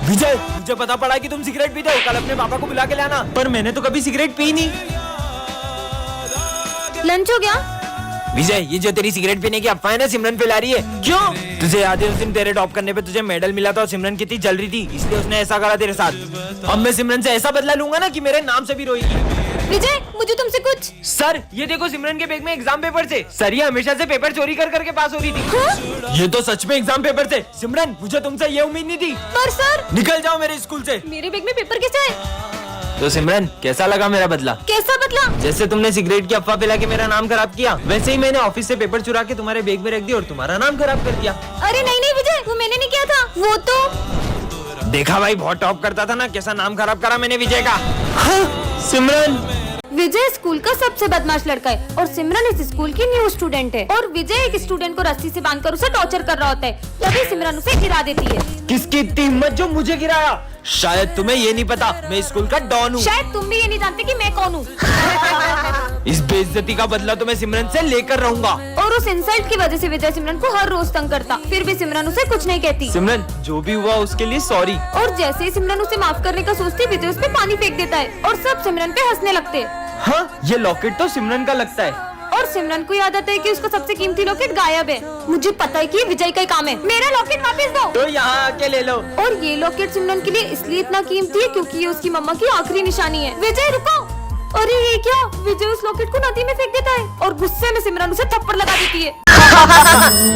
विजय, मुझे पता पड़ा कि तुम सिगरेट पीते हो। कल अपने पापा को बुला के लाना। पर मैंने तो कभी सिगरेट पी नहीं। लंच हो गया? विजय, ये जो तेरी सिगरेट पीने की अफवाह है ना, सिमरन फैला रही है। क्यों? तुझे याद है उस दिन तेरे टॉप करने पे तुझे मेडल मिला था और सिमरन कितनी जल रही थी, इसलिए उसने ऐसा करा तेरे साथ। अब मैं सिमरन से ऐसा बदला लूंगा ना कि मेरे नाम से भी रोएगी। विजय, मुझे तुमसे कुछ। सर, ये देखो सिमरन के बैग में एग्जाम पेपर थे। सर, ये हमेशा से पेपर चोरी कर करके पास हो रही थी। हाँ? ये तो सच में एग्जाम पेपर थे। सिमरन, मुझे तुमसे ये उम्मीद नहीं थी। पर सर, निकल जाओ मेरे स्कूल से। मेरे बैग में पेपर कैसे है? तो सिमरन, कैसा लगा मेरा बदला? कैसा बदला? जैसे तुमने सिगरेट की अफवाह फैला के मेरा नाम खराब किया, वैसे ही मैंने ऑफिस से पेपर चुरा के तुम्हारे बैग में रख दिया और तुम्हारा नाम खराब कर दिया। अरे नहीं नहीं विजय, वो मैंने नहीं किया था। वो तो देखा भाई, बहुत टॉप करता था ना, कैसा नाम खराब करा मैंने विजय का। हाँ, सिमरन। विजय स्कूल का सबसे बदमाश लड़का है और सिमरन इस स्कूल की न्यू स्टूडेंट है। और विजय एक स्टूडेंट को रस्सी से बांधकर उसे टॉर्चर कर रहा होता है, तभी सिमरन उसे गिरा देती है। किसकी इतनी हिम्मत जो मुझे गिराया? शायद तुम्हें ये नहीं पता, मैं स्कूल का डॉन हूँ। शायद तुम भी ये नहीं जानते कि मैं कौन हूँ। इस बेइज्जती का बदला तो मैं सिमरन से लेकर रहूंगा। और उस इंसल्ट की वजह से विजय सिमरन को हर रोज तंग करता, फिर भी सिमरन उसे कुछ नहीं कहती। सिमरन, जो भी हुआ उसके लिए सॉरी। और जैसे ही सिमरन उसे माफ करने का सोचती, विजय उस पे पानी फेंक देता है और सब सिमरन पे हंसने लगते हैं। हाँ, ये लॉकेट तो सिमरन का लगता है। और सिमरन को याद आता है कि उसका सबसे कीमती लॉकेट गायब है। मुझे पता है कि विजय का ही काम है। मेरा लॉकेट वापस दो। तो यहाँ आके ले लो। और ये लॉकेट सिमरन के लिए इसलिए इतना कीमती है क्योंकि ये उसकी मम्मा की आखिरी निशानी है। विजय रुको। अरे ये क्या? विजय उस लॉकेट को नदी में फेंक देता है और गुस्से में सिमरन उसे थप्पड़ लगा देती है।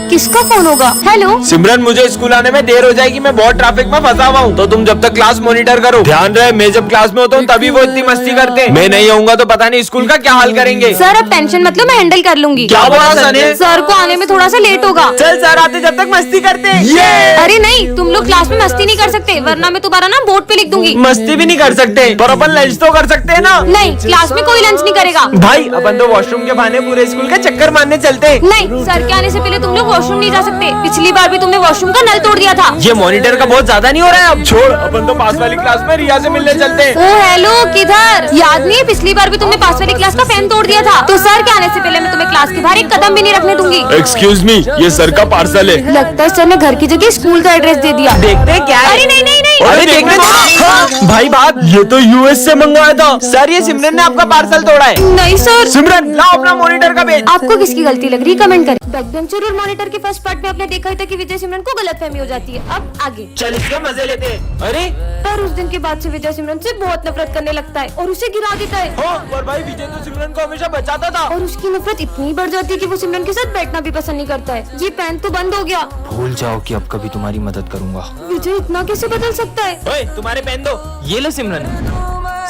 किसका फोन होगा? हेलो सिमरन, मुझे स्कूल आने में देर हो जाएगी, मैं बहुत ट्रैफिक में फंसा हुआ हूँ, तो तुम जब तक क्लास मॉनिटर करो। ध्यान रहे, मैं जब क्लास में होता हूँ तभी वो इतनी मस्ती करते हैं। मैं नहीं आऊंगा तो पता नहीं स्कूल का क्या हाल करेंगे। सर, अब टेंशन मत लो, मैं हैंडल कर लूंगी। क्या बोला सर ने? सर को आने में थोड़ा सा लेट होगा। चल, सर आते जब तक मस्ती करते हैं। अरे नहीं, तुम लोग क्लास में मस्ती नहीं कर सकते, वरना मैं तुम्हारा नाम बोर्ड पे लिख दूंगी। मस्ती भी नहीं कर सकते, पर अपन लंच तो कर सकते हैं ना। नहीं, क्लास में कोई लंच नहीं करेगा। भाई, अपन तो वॉशरूम के बहाने पूरे स्कूल का चक्कर मारने चलते हैं। नहीं, सर के आने से पहले तुम लोग वॉशरूम नहीं जा सकते। पिछली बार भी तुमने वॉशरूम का नल तोड़ दिया था। ये मॉनिटर का बहुत ज्यादा नहीं हो रहा है अब? छोड़, अपन तो पास वाली क्लास में रिया से मिलने चलते हैं। ओ हेलो, किधर? याद नहीं है पिछली बार भी तुमने पास वाली क्लास का फैन तोड़ दिया था? तो सर के आने से पहले मैं तुम्हें क्लास के बाहर एक कदम भी नहीं रखने दूंगी। एक्सक्यूज मी, ये सर का पार्सल है। लगता है सर ने घर की जगह स्कूल का एड्रेस दे दिया। देखते हैं क्या है। अरे नहीं नहीं नहीं। अरे देखने दो। हाँ, भाई बात, ये तो यूएस से मंगवाया था। सर, ये सिमरन ने आपका पार्सल तोड़ा है। नहीं सर। सिमरन, लाओ अपना मॉनिटर का पेज। आपको किसकी गलती लग रही है? कमेंट करें। बैकबेंचर और मॉनिटर के फर्स्ट पार्ट में आपने देखा ही था कि विजय सिमरन को गलतफहमी हो जाती है। अब आगे चल, इसका मजे लेते हैं। अरे पर उस दिन के बाद से विजय सिमरन से बहुत नफरत करने लगता है और उसे गिरा देता है। हाँ, पर भाई विजय तो सिमरन को हमेशा बचाता था। और उसकी नफरत इतनी बढ़ जाती है कि वो सिमरन के साथ बैठना भी पसंद नहीं करता है। ये पेन तो बंद हो गया। भूल जाओ कि अब कभी तुम्हारी मदद करूंगा। विजय इतना कैसे बदल सकता है? ओए, तुम्हारे पेन दो। ये लो सिमरन।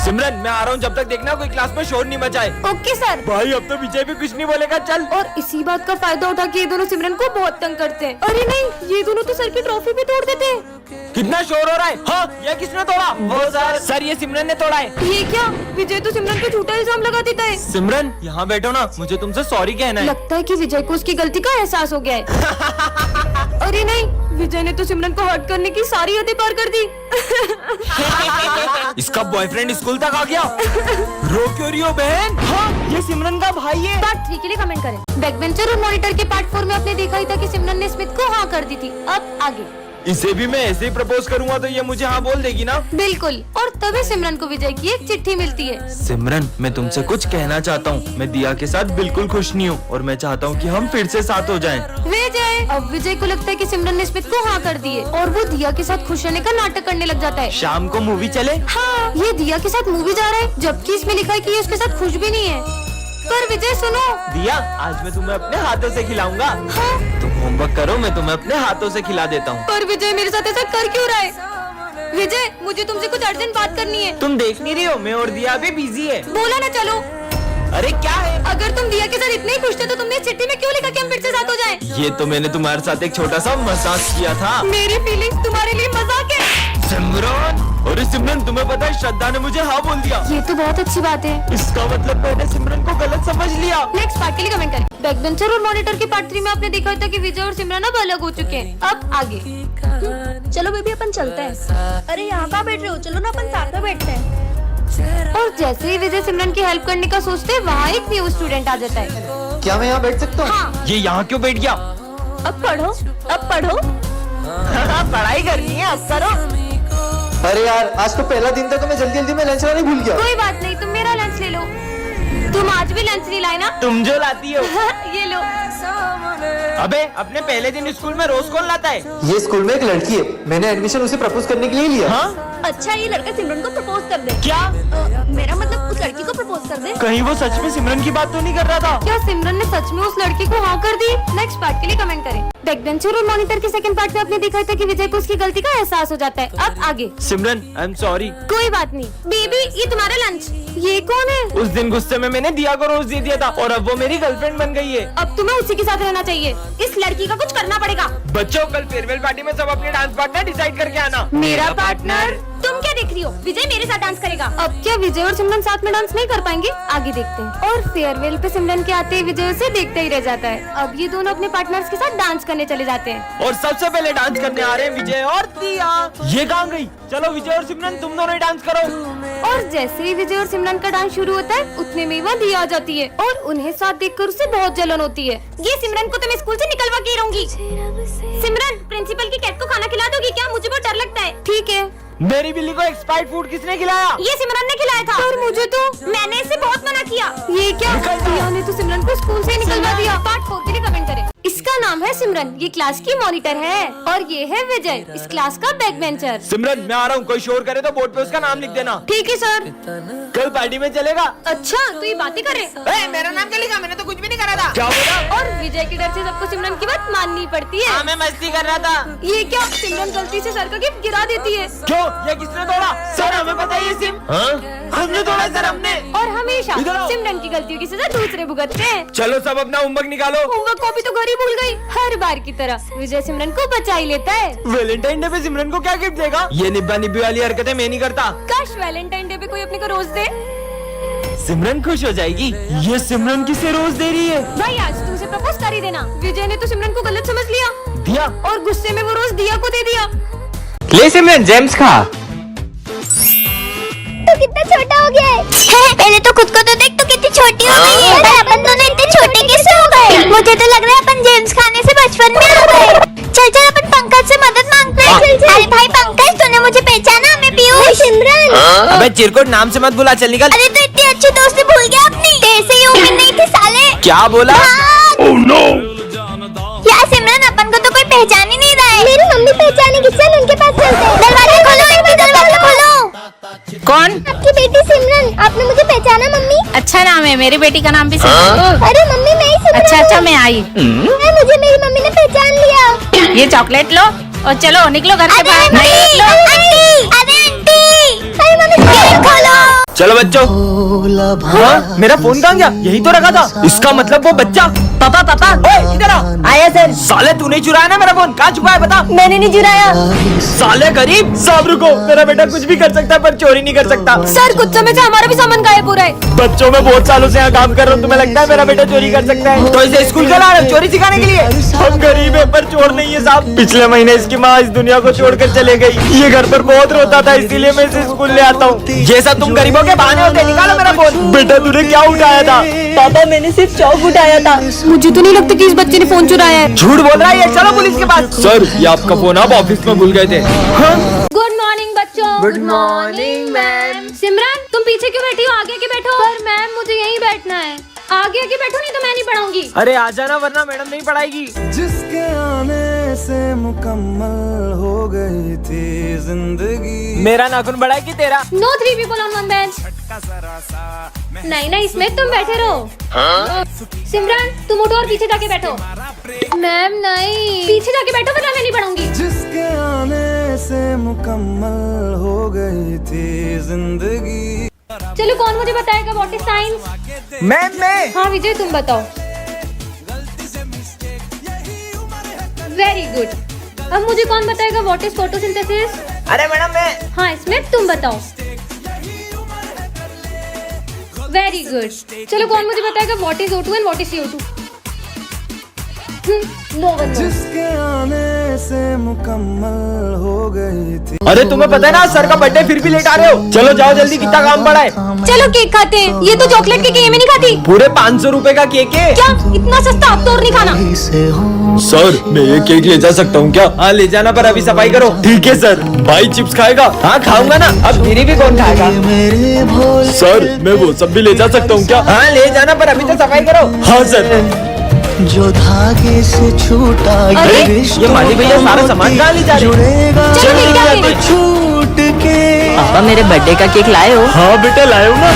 सिमरन, मैं आ रहा हूँ, जब तक देखना कोई क्लास में शोर नहीं मचाए। Okay sir. भाई, अब तो विजय भी कुछ नहीं बोलेगा। चल। और इसी बात का फायदा उठा के ये दोनों सिमरन को बहुत तंग करते हैं। अरे नहीं, ये दोनों तो सर की ट्रॉफी भी तोड़ देते हैं। कितना शोर हो रहा है? हाँ, ये किसने तोड़ा? वो सर, ये सिमरन ने तोड़ा है। ये क्या? विजय तो सिमरन पे झूठा इल्जाम लगा देता है। सिमरन, यहाँ बैठो ना, मुझे तुमसे सॉरी कहना है। लगता है कि विजय को उसकी गलती का एहसास हो गया है। अरे नहीं, विजय ने तो सिमरन को हर्ट करने की सारी हदें पार कर दी। इसका बॉयफ्रेंड स्कूल तक आ गया। रो क्यों रही हो बहन? हाँ, ये सिमरन का भाई है। पार्ट 3 के लिए कमेंट करें। बैकबेंचर और मॉनिटर के पार्ट 4 में आपने देखा ही था कि सिमरन ने स्मिथ को हाँ कर दी थी। अब आगे इसे भी मैं ऐसे ही प्रपोज करूंगा तो ये मुझे हाँ बोल देगी ना? बिल्कुल। और तभी सिमरन को विजय की एक चिट्ठी मिलती है। सिमरन, मैं तुमसे कुछ कहना चाहता हूँ। मैं दिया के साथ बिल्कुल खुश नहीं हूँ और मैं चाहता हूँ कि हम फिर से साथ हो जाएं। विजय, अब विजय को लगता है कि सिमरन ने स्मिथ को हाँ कर दी है और वो दिया के साथ खुश रहने का नाटक करने लग जाता है। शाम को मूवी चले? हाँ, ये दिया के साथ मूवी जा रहा है, जबकि इसमें लिखा है कि ये उसके साथ खुश भी नहीं है। पर विजय सुनो। दिया, आज मैं तुम्हें अपने हाथों से खिलाऊंगा। हाँ? तुम होमवर्क करो, मैं तुम्हें अपने हाथों से खिला देता हूँ। पर विजय मेरे साथ ऐसा कर क्यों रहा है? विजय, मुझे तुमसे कुछ अर्जेंट बात करनी है। तुम देख नहीं रही हो, मैं और दिया भी बिजी है। बोला ना चलो। अरे क्या है? अगर तुम दिया के साथ इतने ही खुश थे तो तुमने इस चिट्ठी में क्यों लिखा कि हम फिर से साथ हो जाएं? ये तो मैंने तुम्हारे साथ एक छोटा सा मजाक किया था। मेरी फीलिंग्स तुम्हारे लिए मजाक है। सिमरन, अरे सिमरन, तुम्हें पता है श्रद्धा ने मुझे हाँ बोल दिया। ये तो बहुत अच्छी बात है। इसका मतलब मैंने सिमरन को गलत समझ लिया। नेक्स्ट पार्ट के लिए कमेंट करें। बैकबेंचर और मॉनिटर के पार्ट 3 में आपने देखा था कि विजय और सिमरन अब अलग हो चुके हैं। अब आगे चलो बेबी अपन चलते हैं। अरे यहाँ कहाँ बैठ रहे हो? चलो ना अपन साथ में बैठते हैं। और जैसे ही विजय सिमरन की हेल्प करने का सोचते हैं, वहाँ एक न्यू स्टूडेंट आ जाता है। क्या मैं यहाँ बैठ सकता हूँ? हाँ। ये यहाँ क्यों बैठ गया? अब पढ़ो, अब पढ़ो। पढ़ाई करनी है, अब करो। अरे यार आज तो पहला दिन था तो मैं जल्दी जल्दी में लंच लाने भूल गया। कोई बात नहीं, तुम मेरा लंच ले लो। तुम आज भी लंच नहीं लाए ना? तुम जो लाती हो। ये लो। अबे अपने पहले दिन स्कूल में रोज कौन लाता है? ये स्कूल में एक लड़की है, मैंने एडमिशन उसे प्रपोज करने के लिए लिया। हाँ? अच्छा ये लड़का सिमरन को प्रपोज कर दे। क्या? मेरा मतलब उस लड़की को प्रपोज कर दे। कहीं वो सच में सिमरन की बात तो नहीं कर रहा था? क्या सिमरन ने सच में उस लड़की को हाँ कर दी? नेक्स्ट पार्ट के लिए कमेंट करें। बैकबेंचर और मॉनिटर के सेकंड पार्ट में आपने देखा था कि विजय को उसकी गलती का एहसास हो जाता है। अब आगे। सिमरन आई एम सॉरी। कोई बात नहीं। बेबी ये तुम्हारा लंच। ये कौन है? उस दिन गुस्से में मैंने दिया को रोज दे दिया था और अब वो मेरी गर्लफ्रेंड बन गई है। अब तुम्हें उसी के साथ रहना चाहिए। इस लड़की का कुछ करना पड़ेगा। बच्चों कल फेयरवेल पार्टी में सब अपने डांस पार्टनर डिसाइड करके आना। मेरा पार्टनर? तुम क्या देख रही हो? विजय मेरे साथ डांस करेगा। अब क्या विजय और सिमरन साथ में डांस नहीं कर पाएंगे? आगे देखते हैं। और फेयरवेल पे सिमरन के आते ही विजय उसे देखते ही रह जाता है। अब ये दोनों अपने पार्टनर्स के साथ डांस करने चले जाते हैं। और सबसे पहले डांस करने आ रहे हैं विजय और दिया। ये कहाँ गई? चलो विजय और सिमरन तुम दोनों ही डांस करो। और जैसे ही विजय और सिमरन का डांस शुरू होता है उतने में वह दिया आ जाती है और उन्हें साथ देखकर उसे बहुत जलन होती है। ये सिमरन को तो मैं स्कूल से निकलवा के ही रहूंगी। सिमरन प्रिंसिपल की कैट को खाना खिला दोगी क्या? मुझे बहुत डर लगता है। ठीक है। मेरी बिल्ली को एक्सपायर्ड फूड किसने खिलाया? ये सिमरन ने खिलाया था। और मुझे तो मैंने इसे बहुत मना किया। ये क्या? दिया ने तो सिमरन को स्कूल से निकलवा दिया। पार्ट 4 के लिए कमेंट करें। इसका नाम है सिमरन, ये क्लास की मॉनिटर है और ये है विजय, इस क्लास का बैक बेंचर। सिमरन मैं आ रहा हूँ, कोई शोर करे तो बोर्ड पे उसका नाम लिख देना। ठीक है सर। कल पार्टी में चलेगा? अच्छा तो ये बातें करे। मेरा नाम क्या लिखा? मैंने तो कुछ भी नहीं करा था। क्या बोला? और विजय के डर से सबको सिमरन की बात माननी पड़ती है। हाँ मैं मस्ती कर रहा था। ये क्या? सिमरन गलती से सर का गिफ्ट गिरा देती है। क्यों? ये किसने तोड़ा? सर हमें बताइए सिम। हमने तोड़ा सर, हमने। और हमेशा इधर आओ। सिमरन की गलतियों की सजा दूसरे भुगतते हैं। चलो सब अपना होमवर्क निकालो। होमवर्क कॉपी तो घर ही भूल गई। हर बार की तरह विजय सिमरन को बचा ही लेता है। वैलेंटाइन डे पे सिमरन को क्या गिफ्ट देगा? ये निब्बा निब्बी वाली हरकतें मैं नहीं करता। काश वैलेंटाइन डे पे कोई अपने को रोज दे। सिमरन खुश हो जाएगी। ये सिमरन किसे रोज दे रही है? भाई आज तू उसे प्रपोज कर ही देना। विजय ने तो सिमरन को गलत समझ लिया दिया और गुस्से में वो रोज दिया को दे दिया। ले सिमरन जेम्स खा। तो कितना छोटा हो गया है। पहले तो खुद को तो देख, तो कितनी छोटी हो गई है। अरे अपन दोनों इतने छोटे कैसे हो गए? मुझे तो लग रहा है अपन जेम्स खाने से बचपन में आ गए। चल चल अपन पंकज से मदद मांगते हैं। अरे भाई पंकज तूने मुझे पहचाना? मैं पीयूष। सिमरन। अबे चिरकुट नाम से मत बुला, चल निकल। अरे तो इतनी अच्छी दोस्ती भूल गया अपनी। तेरे ही उम्मीद नहीं थी साले। क्या बोला? Oh, no. यार सिमरन अपन को तो कोई पहचान ही नहीं रहा है। मेरी मम्मी पहचानेगी, चल उनके पास चलते हैं। दरवाजा खोलो, इनके दरवाजा खोलो। कौन? आपकी बेटी सिमरन। आपने मुझे पहचाना मम्मी? अच्छा नाम है, मेरी बेटी का नाम भी सिमरन। अरे मम्मी मैं ही सिमरन। अच्छा मैं आई। मुझे मेरी मम्मी ने पहचान लिया। ये चॉकलेट लो और चलो निकलो घर से बाहर। अरे आंटी, अरे मम्मी गेट खोलो। चलो बच्चों। हाँ? मेरा फोन कहाँ गया? यही तो रखा था। इसका मतलब वो बच्चा। पापा पापा ओए इधर आ। आया सर। साले तूने चुराया ना मेरा फोन? कहाँ छुपा है बता। मैंने नहीं चुराया। साले गरीब। सब रुको, मेरा बेटा कुछ भी कर सकता है पर चोरी नहीं कर सकता। सर कुछ समय से हमारा भी सामान गायब हो रहा है। बच्चों में बहुत सालों से यहाँ काम कर रहा हूँ, तुम्हें लगता है मेरा बेटा चोरी कर सकता है? तो इसे स्कूल चला रहे चोरी सिखाने के लिए? हम गरीब है पर चोर नहीं है साहब। पिछले महीने इसकी माँ इस दुनिया को छोड़कर चले गई। ये घर पर बहुत रोता था, इसीलिए मैं इसे स्कूल ले आता हूँ। ये सब तुम गरीबों के बहाने होते। निकालो मेरा फोन। बेटा तूने क्या उठाया था? पापा मैंने सिर्फ चौक उठाया था। मुझे तो नहीं लगता कि इस बच्चे ने फोन चुराया है। झूठ बोल रहा है ये। चलो पुलिस के पास। सर ये आपका फोन आप ऑफिस में भूल गए थे। गुड मॉर्निंग बच्चों। Good morning ma'am. सिमरन तुम पीछे क्यों बैठी हो? आगे आके बैठो। पर मैम मुझे यहीं बैठना है। आगे आके बैठो नहीं तो मैं नहीं पढ़ाऊंगी। अरे आ जाना वरना मैडम नहीं पढ़ाएगी। जिसके आने से मुकम्मल हो गई थी जिंदगी। मेरा नाखून बड़ा है कि तेरा? No 3 people on one bench। नहीं नहीं इसमें तुम बैठे रहो। सिमरन तुम उठो और पीछे जाके बैठो। मैम नहीं पीछे जाके बैठो वरना मैं नहीं पढ़ाऊंगी। जिसके आने से मुकम्मल हो गई थी जिंदगी। चलो कौन मुझे बताएगा व्हाट इज साइंस? मैं हाँ विजय तुम बताओ। Very good. अब मुझे कौन बताएगा व्हाट इज फोटोसिंथेसिस? अरे मैडम मैं। हाँ इसमें तुम बताओ। Very good. चलो कौन मुझे बताएगा what is O2 and what is CO2? जिसके आने से मुकम्मल हो गई थी। अरे तुम्हें पता है ना सर का बर्थडे, फिर भी लेट आ रहे हो। चलो जाओ जल्दी, कितना काम पड़ा है। चलो केक खाते हैं। ये तो चॉकलेट केक है, ये मैं नहीं खाती। पूरे 500 रुपए का केक है। क्या इतना सस्ता? तो और नहीं खाना। सर मैं ये केक ले जा सकता हूँ क्या? हाँ ले जाना, पर अभी सफाई करो। ठीक है सर। भाई चिप्स खाएगा? हाँ खाऊंगा ना। अब गिरी भी कौन खाएगा? सर मैं वो सब भी ले जा सकता हूँ क्या? हाँ ले जाना, पर अभी तो सफाई करो। हाँ सर। जो धागे से छूटा अरे, ये माली भैया सारा सामान कहाँ ले जा रहे हो? जुड़ेगा चलो केक खाते हैं। छूट के। पापा मेरे बर्थडे का केक लाए हो? हाँ बेटा लाए हो ना।